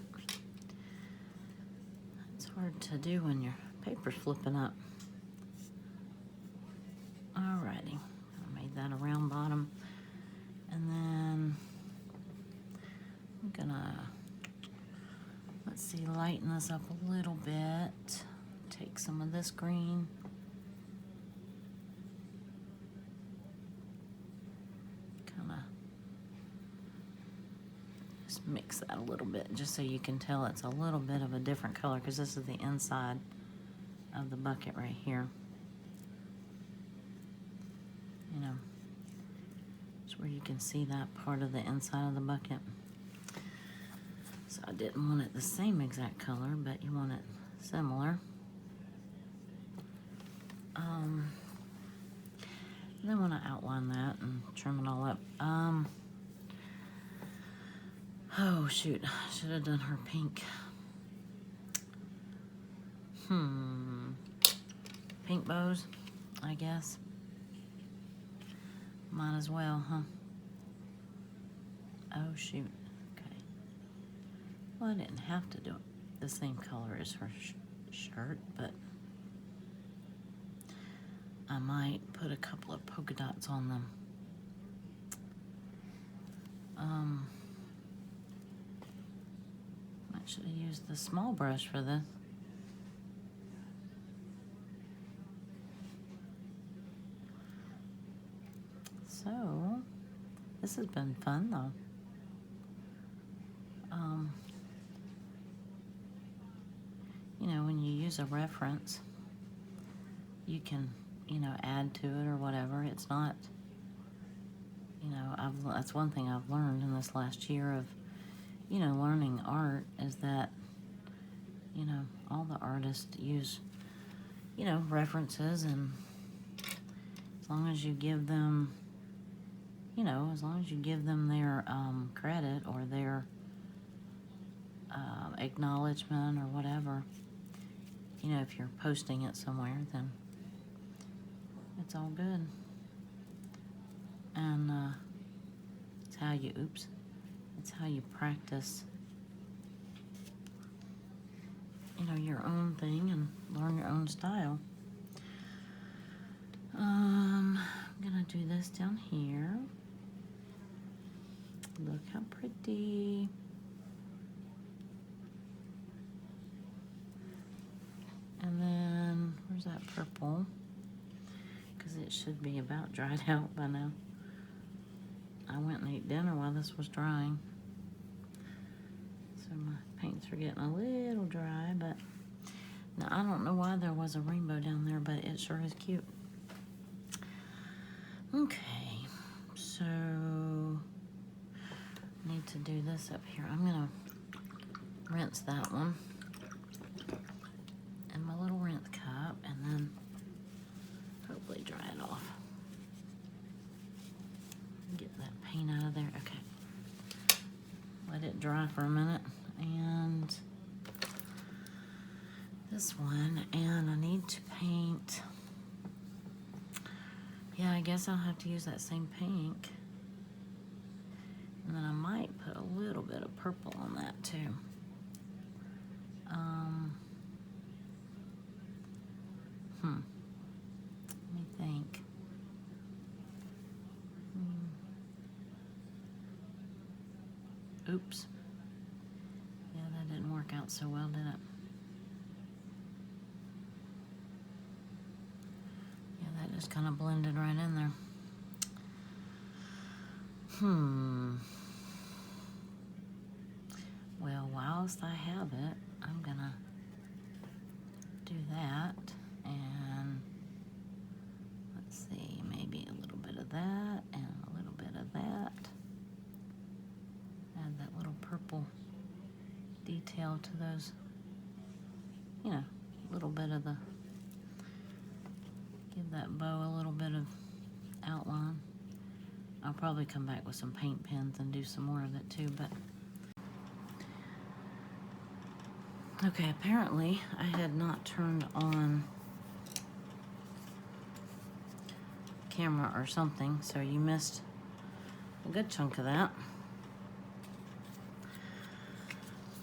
It's hard to do when your paper's flipping up. Alrighty, I made that a round bottom. And then I'm gonna, let's see, lighten this up a little bit. Take some of this green. Kinda just mix that a little bit just so you can tell it's a little bit of a different color because this is the inside of the bucket right here. You know, it's where you can see that part of the inside of the bucket. So I didn't want it the same exact color, but you want it similar. Then when I outline that and trim it all up, oh shoot, I should have done her pink. Pink bows, I guess. Might as well, huh? Oh shoot, okay. Well, I didn't have to do it the same color as her shirt, but I might put a couple of polka dots on them. I should have used the small brush for this. So, this has been fun though. You know, when you use a reference, you can, you know, add to it or whatever. It's not, you know, that's one thing I've learned in this last year of, you know, learning art is that, you know, all the artists use, you know, references, and as long as you give them, you know, as long as you give them their credit or their acknowledgement or whatever, you know, if you're posting it somewhere, then it's all good. And it's how you, it's how you practice, you know, your own thing and learn your own style. I'm gonna do this down here. Look how pretty. And then, where's that purple? Because it should be about dried out by now. I went and ate dinner while this was drying. So my paints are getting a little dry, but now I don't know why there was a rainbow down there, but it sure is cute. Okay, so I need to do this up here. I'm gonna rinse that one in my little rinse cup and then hopefully dry it off. Get that paint out of there. Okay. Let it dry for a minute. And this one, and I need to paint. Yeah, I guess I'll have to use that same pink. And then I might put a little bit of purple on that too. Let me think. Oops. Yeah, that didn't work out so well, did it? Yeah, that just kind of blended right in there. Well, whilst I have it, I'm gonna do that, and let's see, maybe a little bit of that and a little bit of that. Add that little purple detail to those, you know, a little bit of the, give that bow a little bit of outline. I'll probably come back with some paint pens and do some more of it too, but okay, apparently I had not turned on camera or something, so you missed a good chunk of that.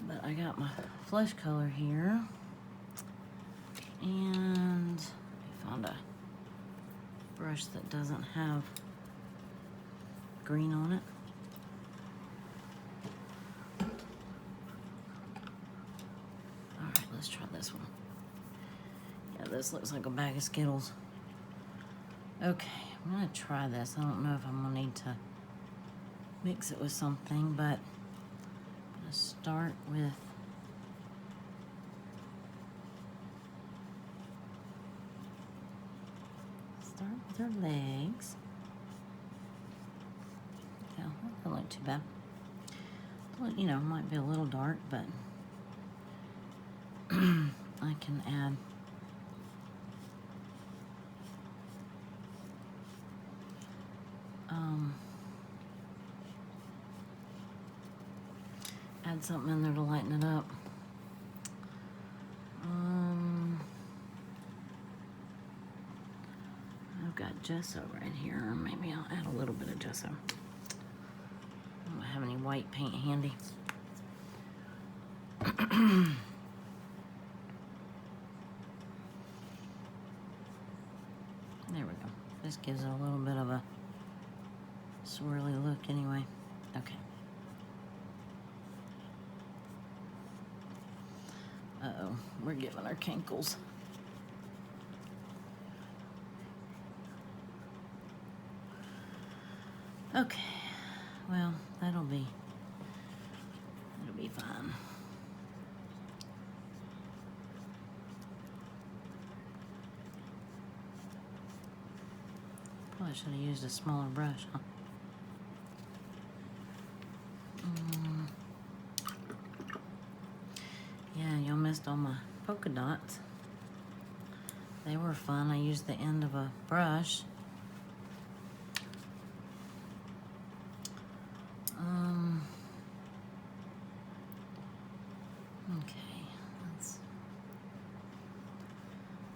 But I got my flesh color here, and I found a brush that doesn't have green on it. Alright, let's try this one. Yeah, this looks like a bag of Skittles. Okay, I'm gonna try this. I don't know if I'm gonna need to mix it with something, but I'm gonna start with her legs. Yeah, that doesn't look too bad. You know, might be a little dark, but I can add something in there to lighten it up. I've got gesso right here. Maybe I'll add a little bit of gesso. I don't have any white paint handy. There we go. This gives it a little bit of a swirly look anyway. Okay. Uh-oh, we're giving our kinkles. Okay, well, it'll be fine. Probably should have used a smaller brush, huh? Yeah, y'all missed all my polka dots. They were fun. I used the end of a brush. Okay,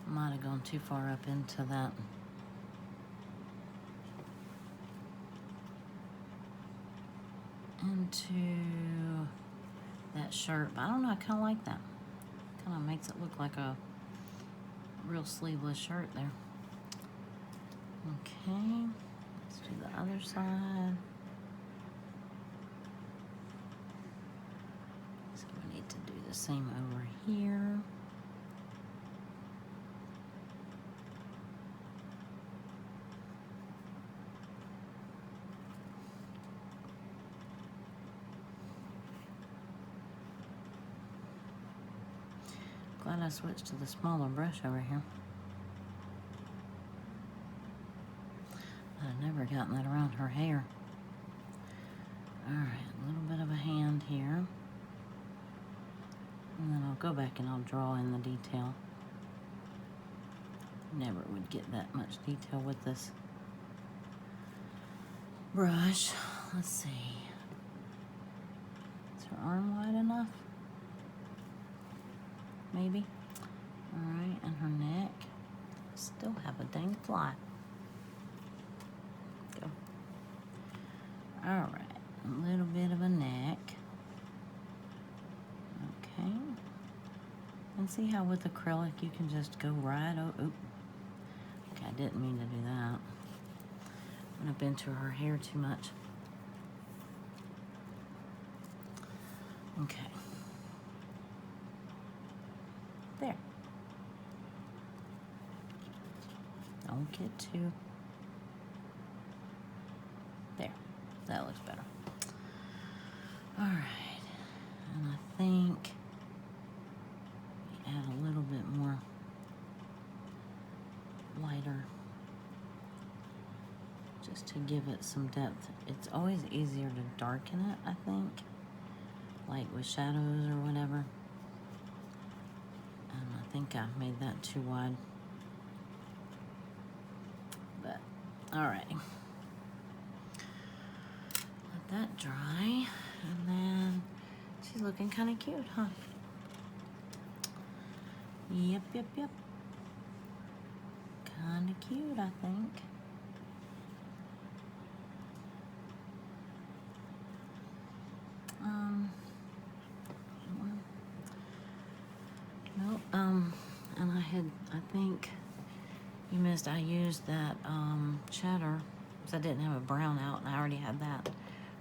might have gone too far up into that. Into that shirt, but I don't know, I kind of like that. Kind of makes it look like a real sleeveless shirt there. Okay, let's do the other side. So we need to do the same over here. Glad I switched to the smaller brush over here. I've never gotten that around her hair. Alright, a little bit of a hand here. And then I'll go back and I'll draw in the detail. Never would get that much detail with this brush. Let's see. Is her arm wide enough? Maybe. Alright, and her neck. Still have a dang fly. Go. Alright, a little bit of a neck. Okay. And see how with acrylic you can just go right over. Okay, I didn't mean to do that. Went up into her hair too much. Okay. There. Don't get too. There. That looks better. All right. And I think we add a little bit more lighter just to give it some depth. It's always easier to darken it, I think, like with shadows or whatever. And I think I made that too wide. But, all right. Let that dry. And then she's looking kind of cute, huh? Yep. Kind of cute, I think. Nope. And I think you missed, I used that cheddar because I didn't have a brown out and I already had that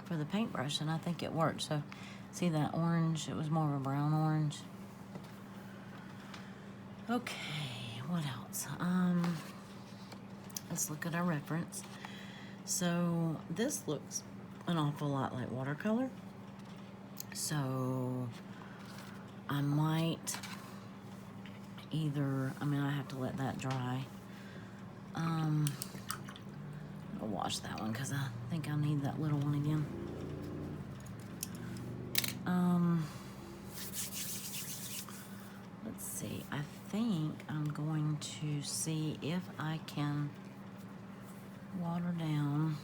for the paintbrush and I think it worked. So see that orange? It was more of a brown orange. Okay, what else? Let's look at our reference. So this looks an awful lot like watercolor. So I might either, I have to let that dry. I'll wash that one because I think I need that little one again. Let's see, I think I'm going to see if I can water down.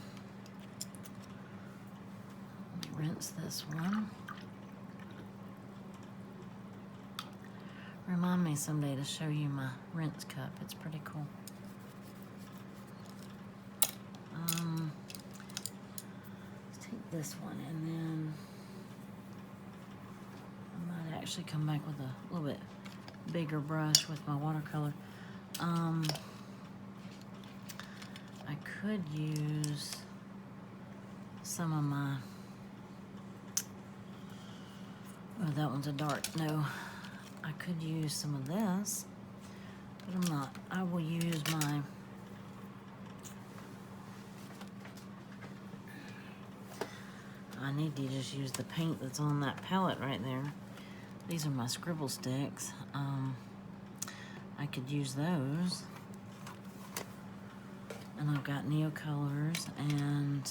Rinse this one. Remind me someday to show you my rinse cup. It's pretty cool. Let's take this one and then I might actually come back with a little bit bigger brush with my watercolor. I could use some of my, oh, that one's a dark, no. I could use some of this, but I'm not. I will use my I need to just use the paint that's on that palette right there. These are my scribble sticks. I could use those. And I've got Neocolors, and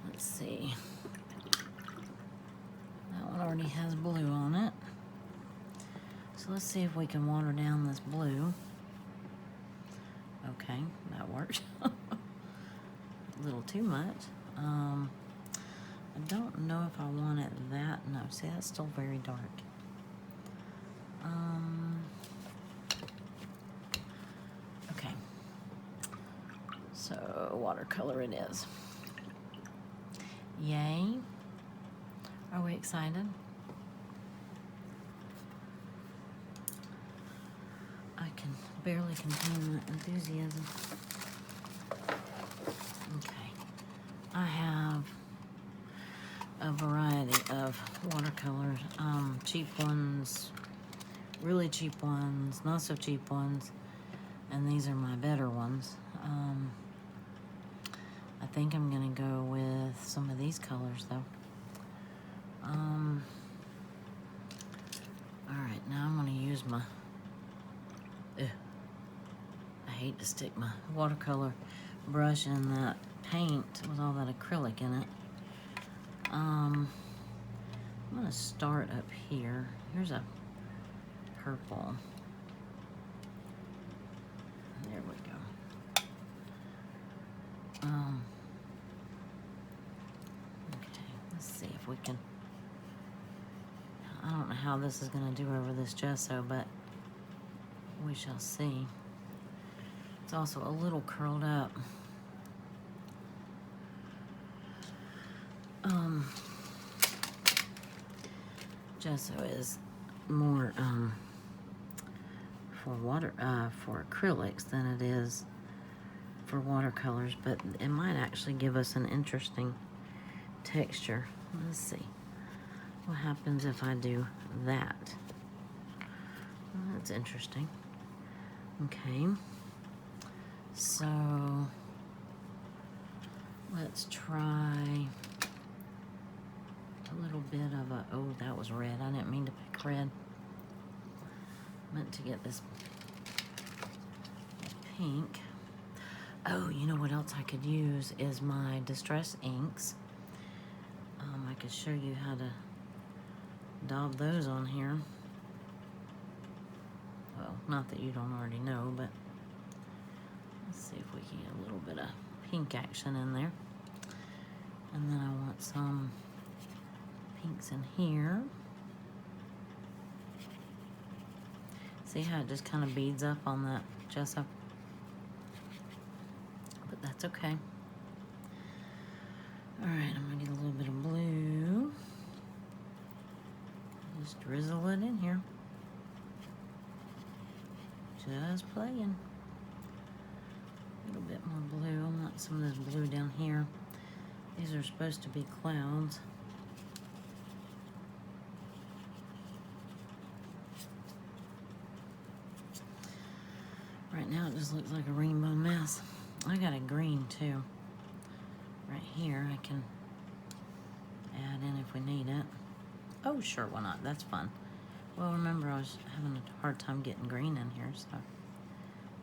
let's see. That one already has blue on it. So let's see if we can water down this blue. Okay, that worked. A little too much. I don't know if I want it that. No, see, that's still very dark. Okay. So, watercolor it is. Yay. Are we excited? I can barely contain my enthusiasm. Okay. I have a variety of watercolors, cheap ones, really cheap ones, not so cheap ones, and these are my better ones. I think I'm gonna go with some of these colors though. Alright, now I'm gonna use my, I hate to stick my watercolor brush in that paint with all that acrylic in it. I'm gonna start up here. Here's a purple. There we go. Okay, let's see if we can. I don't know how this is gonna do over this gesso, but we shall see. It's also a little curled up. Gesso is more for acrylics than it is for watercolors, but it might actually give us an interesting texture. Let's see what happens if I do that. Well, that's interesting. Okay, so let's try a little bit of a, oh, that was red. I didn't mean to pick red. I meant to get this pink. Oh, you know what else I could use is my Distress inks. I could show you how to daub those on here. Well, not that you don't already know, but let's see if we can get a little bit of pink action in there. And then I want some pinks in here. See how it just kind of beads up on that gesso? But that's okay. Alright, I'm gonna get a little bit of blue. Just drizzle it in here. Just playing. A little bit more blue. I want some of this blue down here. These are supposed to be clouds. Right now it just looks like a rainbow mess. I got a green too. Right here I can add in if we need it. Oh sure, why not? That's fun. Well, remember I was having a hard time getting green in here, so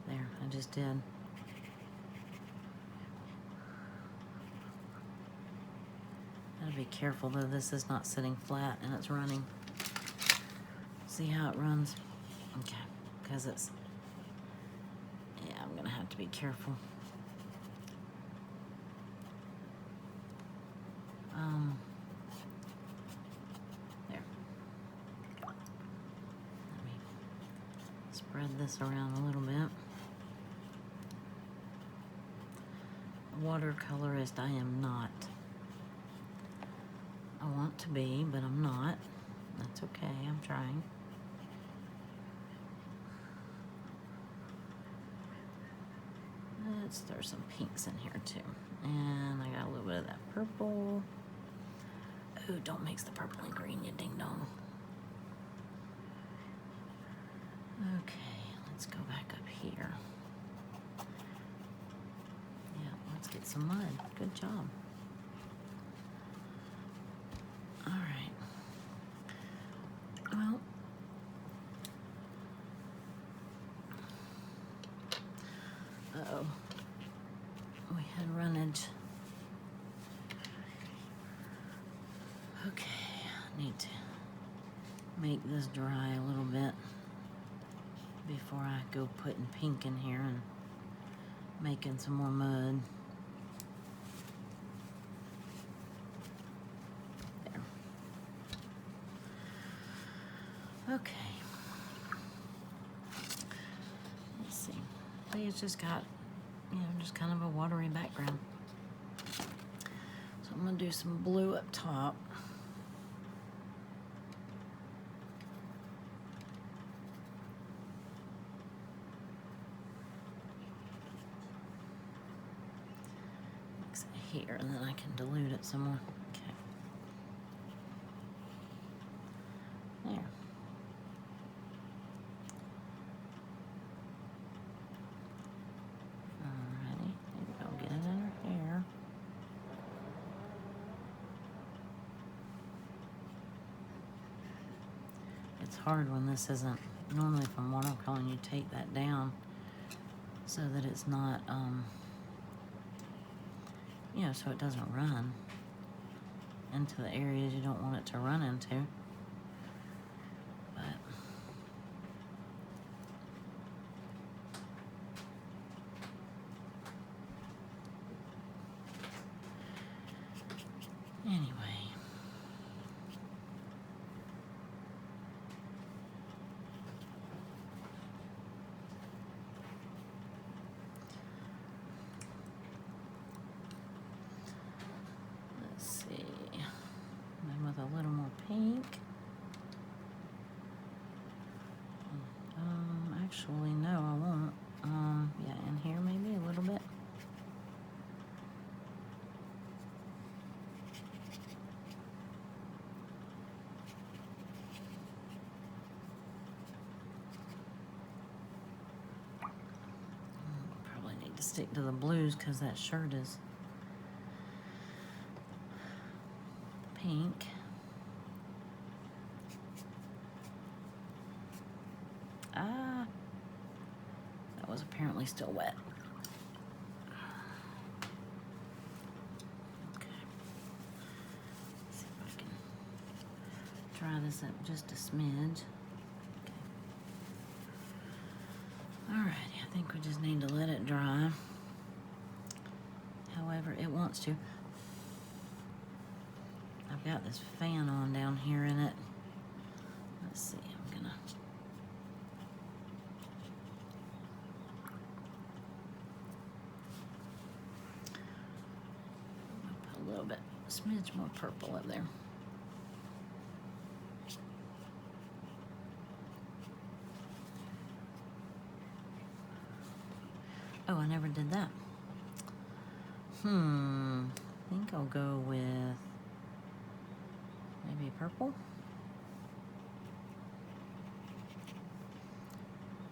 there, I just did. Gotta be careful though, this is not sitting flat and it's running. See how it runs? Okay, because it's, yeah, I'm gonna have to be careful. There. Let me spread this around a little bit. Watercolorist, I am not. I want to be, but I'm not. That's okay, I'm trying. Let's throw some pinks in here too. And I got a little bit of that purple. Oh, don't mix the purple and green, you ding dong. Okay, let's go back up here. Yeah, let's get some mud. Good job. we had runnage. Okay, I need to make this dry a little bit before I go putting pink in here and making some more mud. There. Okay. Let's see. It's just got, just kind of a watery background. So I'm gonna do some blue up top. Here, and then I can dilute it some more. Okay. There. Alrighty, there we go. Get it in her hair. It's hard when this isn't normally from watercolor and you take that down so that it's not so it doesn't run into the areas you don't want it to run into. But anyway. A little more pink. Actually, no, I won't. Yeah, in here maybe a little bit. Probably need to stick to the blues because that shirt is pink. That was apparently still wet. Okay. Let's see if I can dry this up just a smidge. Okay. Alrighty, I think we just need to let it dry. However it wants to. I've got this fan on down here in it. Let's see, I'm gonna put a little bit, a smidge more purple up there. Oh, I never did that. I think I'll go with maybe purple.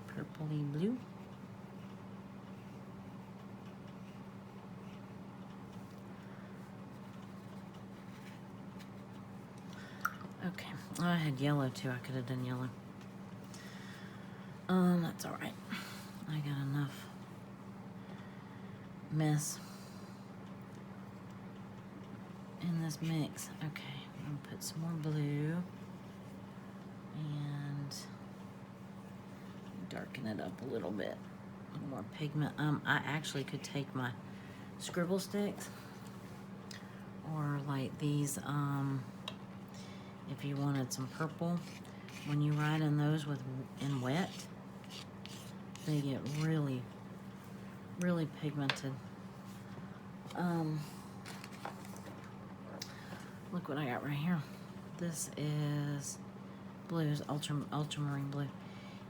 Purpley blue. Okay, oh, I had yellow too. I could have done yellow. That's all right. I got enough mess in this mix. Okay, I'm gonna put some more blue and darken it up a little bit. A little more pigment. I actually could take my scribble sticks or like these, if you wanted some purple, when you write in those in wet, they get really, really pigmented. Look what I got right here. This is blues, ultramarine blue.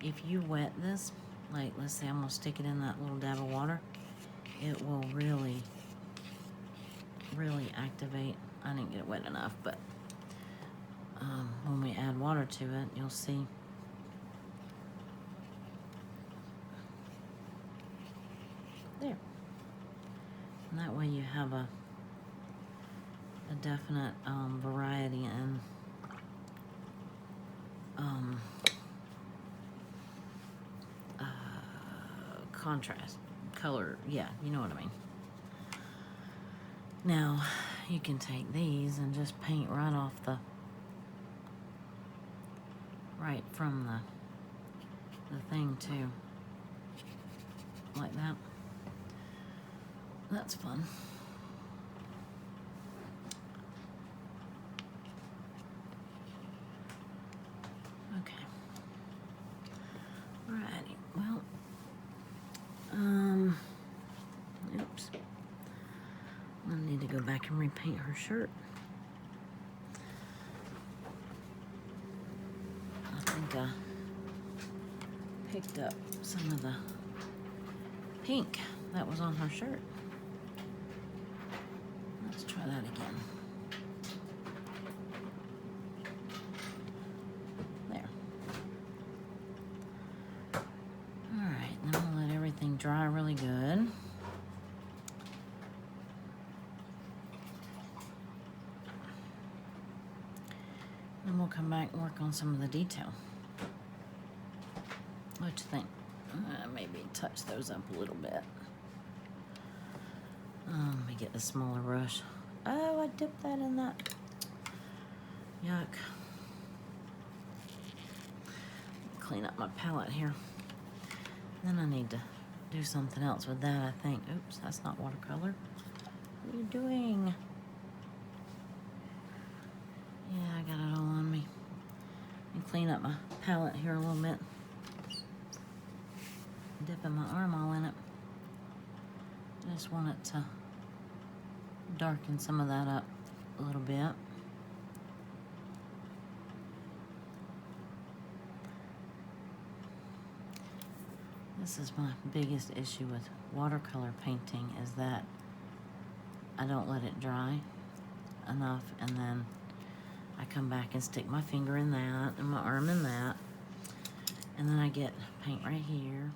If you wet this, like let's say I'm gonna stick it in that little dab of water, it will really, really activate. I didn't get it wet enough, but when we add water to it, you'll see. There. And that way you have a definite variety and contrast, color, yeah, you know what I mean. Now, you can take these and just paint right off right from the thing too. Like that. That's fun. Okay. Alrighty, well, oops. I need to go back and repaint her shirt. I think I picked up some of the pink that was on her shirt. Let's try that again. There. Alright, then we'll let everything dry really good. Then we'll come back and work on some of the detail. What you think? Maybe touch those up a little bit. Let me get the smaller brush. Oh, I dipped that in that. Yuck. Clean up my palette here. Then I need to do something else with that, I think. Oops, that's not watercolor. What are you doing? Yeah, I got it all on me. And clean up my palette here a little bit. Dipping my arm all in it. I just want it to darken some of that up a little bit. This is my biggest issue with watercolor painting, is that I don't let it dry enough, and then I come back and stick my finger in that and my arm in that, and then I get paint right here.